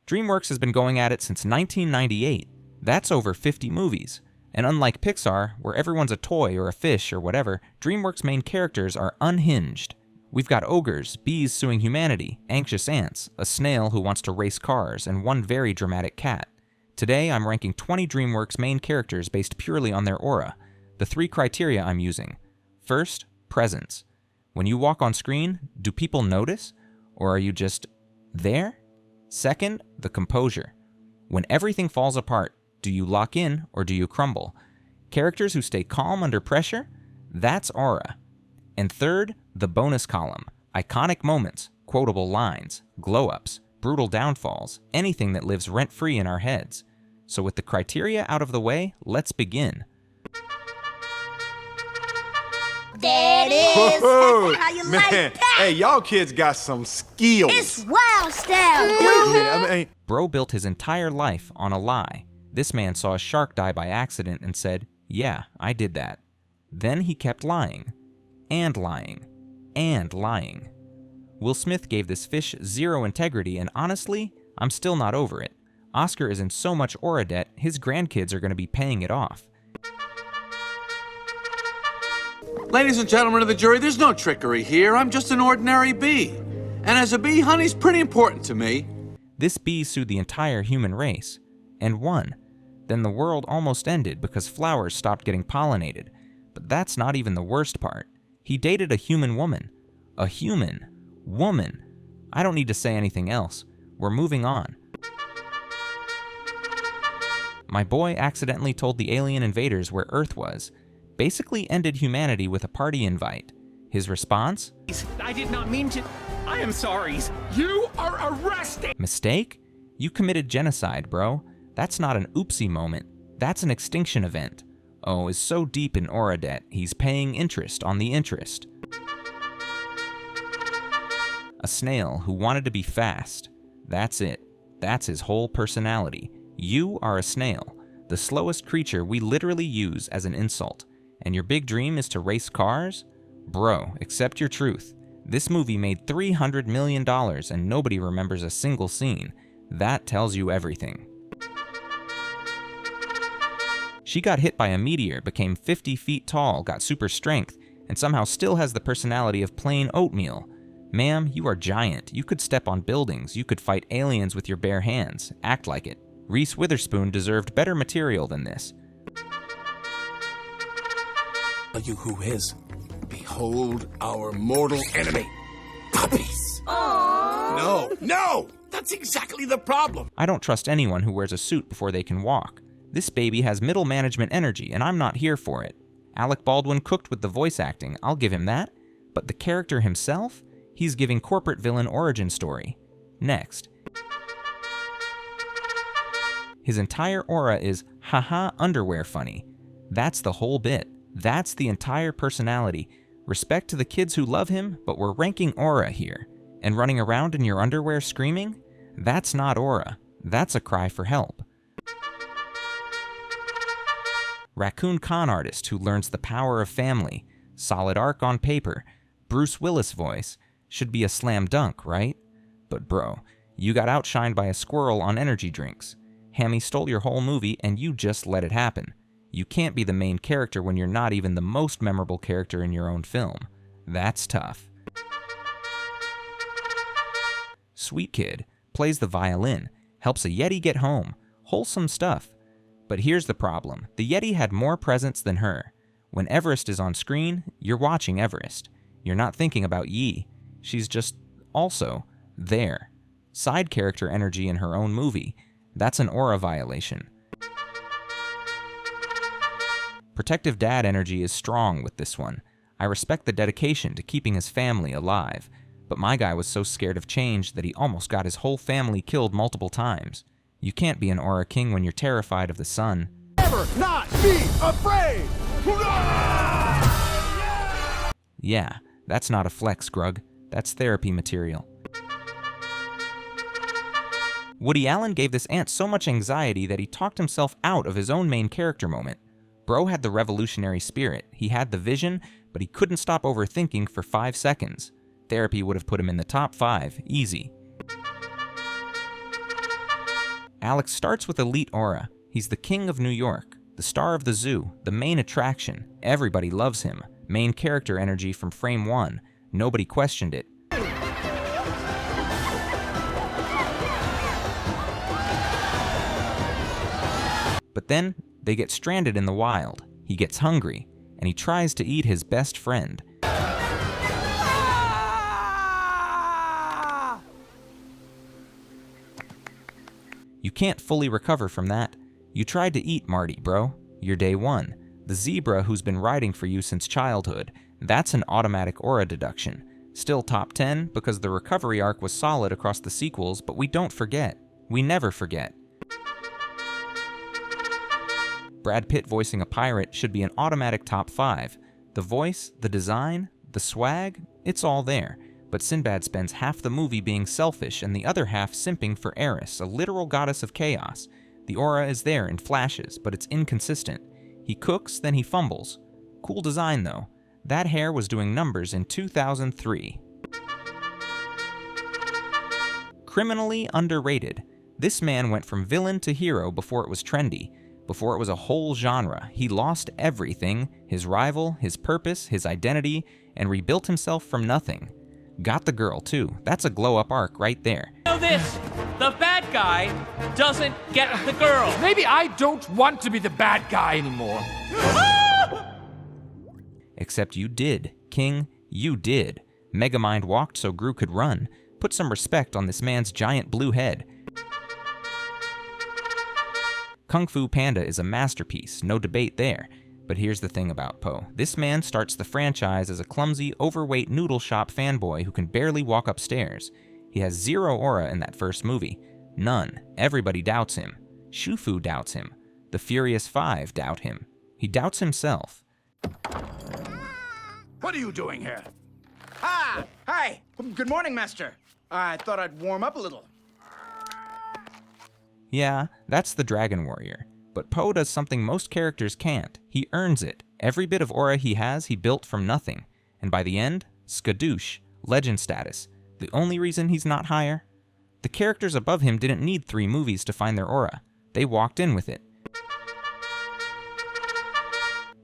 DreamWorks has been going at it since 1998. That's over 50 movies. And unlike Pixar, where everyone's a toy or a fish or whatever, DreamWorks' main characters are unhinged. We've got ogres, bees suing humanity, anxious ants, a snail who wants to race cars, and one very dramatic cat. Today, I'm ranking 20 DreamWorks main characters based purely on their aura. The 3 criteria I'm using. First, presence. When you walk on screen, do people notice? Or are you just there? Second, the composure. When everything falls apart, do you lock in or do you crumble? Characters who stay calm under pressure? That's aura. And third, the bonus column. Iconic moments, quotable lines, glow-ups, brutal downfalls, anything that lives rent-free in our heads. So with the criteria out of the way, let's begin. There it is. Whoa, How you man. like that? Hey, y'all kids got some skills. It's wild style. Yeah, I mean, Bro built his entire life on a lie. This man saw a shark die by accident and said, "Yeah, I did that." Then he kept lying. And lying. And lying. Will Smith gave this fish zero integrity, and honestly, I'm still not over it. Oscar is in so much aura debt, his grandkids are going to be paying it off. Ladies and gentlemen of the jury, there's no trickery here. I'm just an ordinary bee. And as a bee, honey's pretty important to me. This bee sued the entire human race, and won. Then the world almost ended because flowers stopped getting pollinated. But that's not even the worst part. He dated a human woman. A human woman. I don't need to say anything else. We're moving on. My boy accidentally told the alien invaders where Earth was. Basically ended humanity with a party invite. His response? I did not mean to. I am sorry. You are arrested! Mistake? You committed genocide, bro. That's not an oopsie moment. That's an extinction event. Oh, is so deep in aura debt, he's paying interest on the interest. A snail who wanted to be fast. That's it. That's his whole personality. You are a snail, the slowest creature we literally use as an insult. And your big dream is to race cars? Bro, accept your truth. This movie made $300 million and nobody remembers a single scene. That tells you everything. She got hit by a meteor, became 50 feet tall, got super strength, and somehow still has the personality of plain oatmeal. Ma'am, you are giant. You could step on buildings. You could fight aliens with your bare hands. Act like it. Reese Witherspoon deserved better material than this. You who is. Behold our mortal enemy. Puppies. Aww. No! That's exactly the problem. I don't trust anyone who wears a suit before they can walk. This baby has middle management energy, and I'm not here for it. Alec Baldwin cooked with the voice acting, I'll give him that. But the character himself? He's giving corporate villain origin story. Next. His entire aura is, haha, underwear funny. That's the whole bit. That's the entire personality. Respect to the kids who love him, but we're ranking aura here. And running around in your underwear screaming? That's not aura. That's a cry for help. Raccoon con artist who learns the power of family. Solid arc on paper. Bruce Willis voice. Should be a slam dunk, right? But bro, you got outshined by a squirrel on energy drinks. Hammy stole your whole movie and you just let it happen. You can't be the main character when you're not even the most memorable character in your own film. That's tough. Sweet Kid plays the violin, helps a Yeti get home. Wholesome stuff. But here's the problem. The Yeti had more presence than her. When Everest is on screen, you're watching Everest. You're not thinking about Yi. She's just also there. Side character energy in her own movie. That's an aura violation. Protective dad energy is strong with this one. I respect the dedication to keeping his family alive, but my guy was so scared of change that he almost got his whole family killed multiple times. You can't be an aura king when you're terrified of the sun. never not be afraid. Yeah, that's not a flex, Grug. That's therapy material. Woody Allen gave this ant so much anxiety that he talked himself out of his own main character moment. Bro had the revolutionary spirit, he had the vision, but he couldn't stop overthinking for 5 seconds. Therapy would have put him in the top 5, easy. Alex starts with elite aura. He's the king of New York, the star of the zoo, the main attraction. Everybody loves him. Main character energy from frame one. Nobody questioned it. But then, they get stranded in the wild. He gets hungry, and he tries to eat his best friend. You can't fully recover from that. You tried to eat Marty, bro. You're day one. The zebra who's been riding for you since childhood. That's an automatic aura deduction. Still top 10 because the recovery arc was solid across the sequels, but we don't forget. We never forget. Brad Pitt voicing a pirate should be an automatic top 5. The voice, the design, the swag, it's all there. But Sinbad spends half the movie being selfish and the other half simping for Eris, a literal goddess of chaos. The aura is there in flashes, but it's inconsistent. He cooks, then he fumbles. Cool design though. That hair was doing numbers in 2003. Criminally underrated. This man went from villain to hero before it was trendy. Before it was a whole genre. He lost everything, his rival, his purpose, his identity, and rebuilt himself from nothing. Got the girl too. That's a glow-up arc right there. Know this, the bad guy doesn't get the girl. Maybe I don't want to be the bad guy anymore. Except you did, King, you did. Megamind walked so Gru could run. Put some respect on this man's giant blue head. Kung Fu Panda is a masterpiece, no debate there. But here's the thing about Po. This man starts the franchise as a clumsy, overweight noodle shop fanboy who can barely walk upstairs. He has zero aura in that first movie. None. Everybody doubts him. Shufu doubts him. The Furious Five doubt him. He doubts himself. What are you doing here? Hi. Good morning, Master. I thought I'd warm up a little. Yeah, that's the Dragon Warrior. But Po does something most characters can't. He earns it. Every bit of aura he has, he built from nothing. And by the end, skadoosh, legend status. The only reason he's not higher? The characters above him didn't need 3 movies to find their aura. They walked in with it.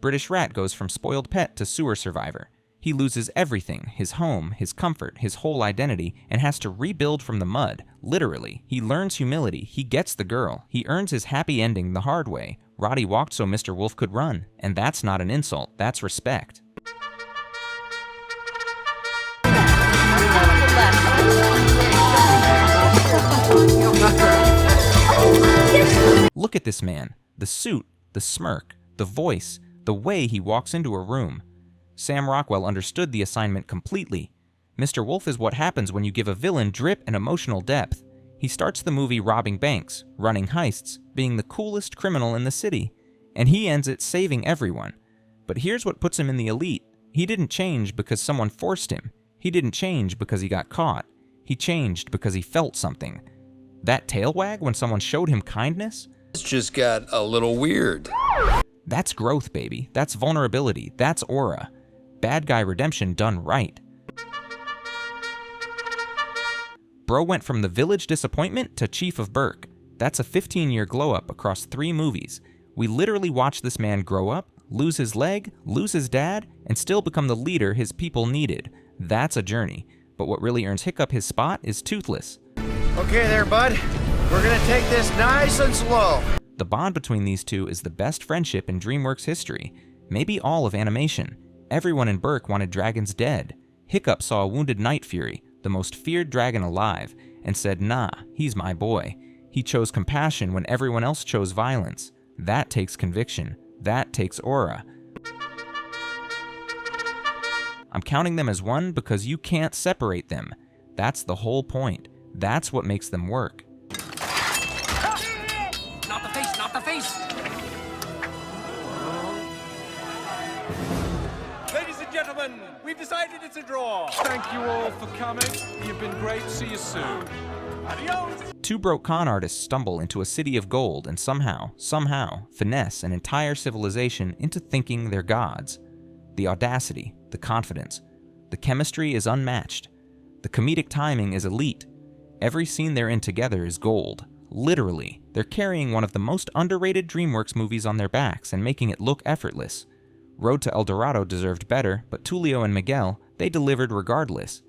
British Rat goes from spoiled pet to sewer survivor. He loses everything, his home, his comfort, his whole identity, and has to rebuild from the mud, literally. He learns humility, he gets the girl, he earns his happy ending the hard way. Roddy walked so Mr. Wolf could run, and that's not an insult, that's respect. Look at this man, the suit, the smirk, the voice, the way he walks into a room. Sam Rockwell understood the assignment completely. Mr. Wolf is what happens when you give a villain drip and emotional depth. He starts the movie robbing banks, running heists, being the coolest criminal in the city, and he ends it saving everyone. But here's what puts him in the elite. He didn't change because someone forced him. He didn't change because he got caught. He changed because he felt something. That tail wag when someone showed him kindness? This just got a little weird. That's growth, baby. That's vulnerability. That's aura. Bad guy redemption done right. Bro went from the village disappointment to chief of Burke. That's a 15-year glow-up across 3 movies. We literally watched this man grow up, lose his leg, lose his dad, and still become the leader his people needed. That's a journey. But what really earns Hiccup his spot is Toothless. Okay there, bud. We're gonna take this nice and slow. The bond between these two is the best friendship in DreamWorks history. Maybe all of animation. Everyone in Burke wanted dragons dead. Hiccup saw a wounded Night Fury, the most feared dragon alive, and said, nah, he's my boy. He chose compassion when everyone else chose violence. That takes conviction. That takes aura. I'm counting them as one because you can't separate them. That's the whole point. That's what makes them work. Not the face, not the face! Ladies and gentlemen, we've decided it's a draw. Thank you all for coming. You've been great. See you soon. Adios. 2 broke con artists stumble into a city of gold and somehow, finesse an entire civilization into thinking they're gods. The audacity, the confidence. The chemistry is unmatched. The comedic timing is elite. Every scene they're in together is gold. Literally, they're carrying one of the most underrated DreamWorks movies on their backs and making it look effortless. Road to El Dorado deserved better, but Tulio and Miguel, they delivered regardless.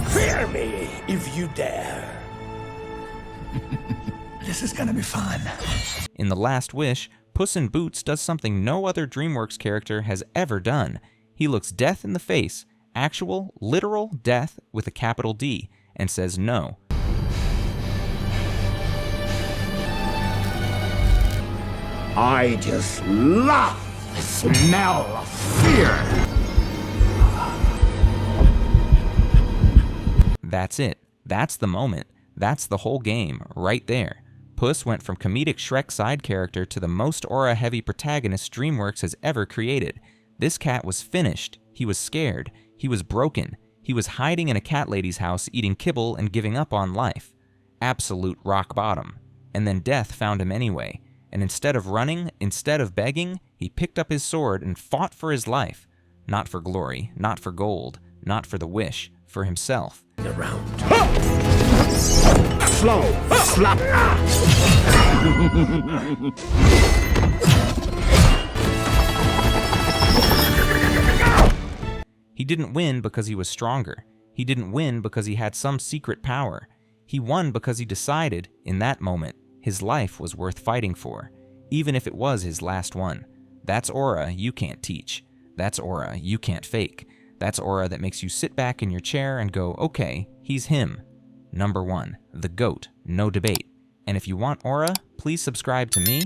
Fear me if you dare. This is gonna be fun. In The Last Wish, Puss in Boots does something no other DreamWorks character has ever done. He looks death in the face, actual, literal death with a capital D, and says no. I just love the smell of fear. That's it. That's the moment. That's the whole game, right there. Puss went from comedic Shrek side character to the most aura-heavy protagonist DreamWorks has ever created. This cat was finished. He was scared. He was broken. He was hiding in a cat lady's house eating kibble and giving up on life. Absolute rock bottom. And then death found him anyway. And instead of running, instead of begging, he picked up his sword and fought for his life. Not for glory, not for gold, not for the wish, for himself. Around. Slow. Slap. He didn't win because he was stronger. He didn't win because he had some secret power. He won because he decided, in that moment, his life was worth fighting for, even if it was his last one. That's aura you can't teach. That's aura you can't fake. That's aura that makes you sit back in your chair and go, okay, he's him. Number 1, the GOAT, no debate. And if you want aura, please subscribe to me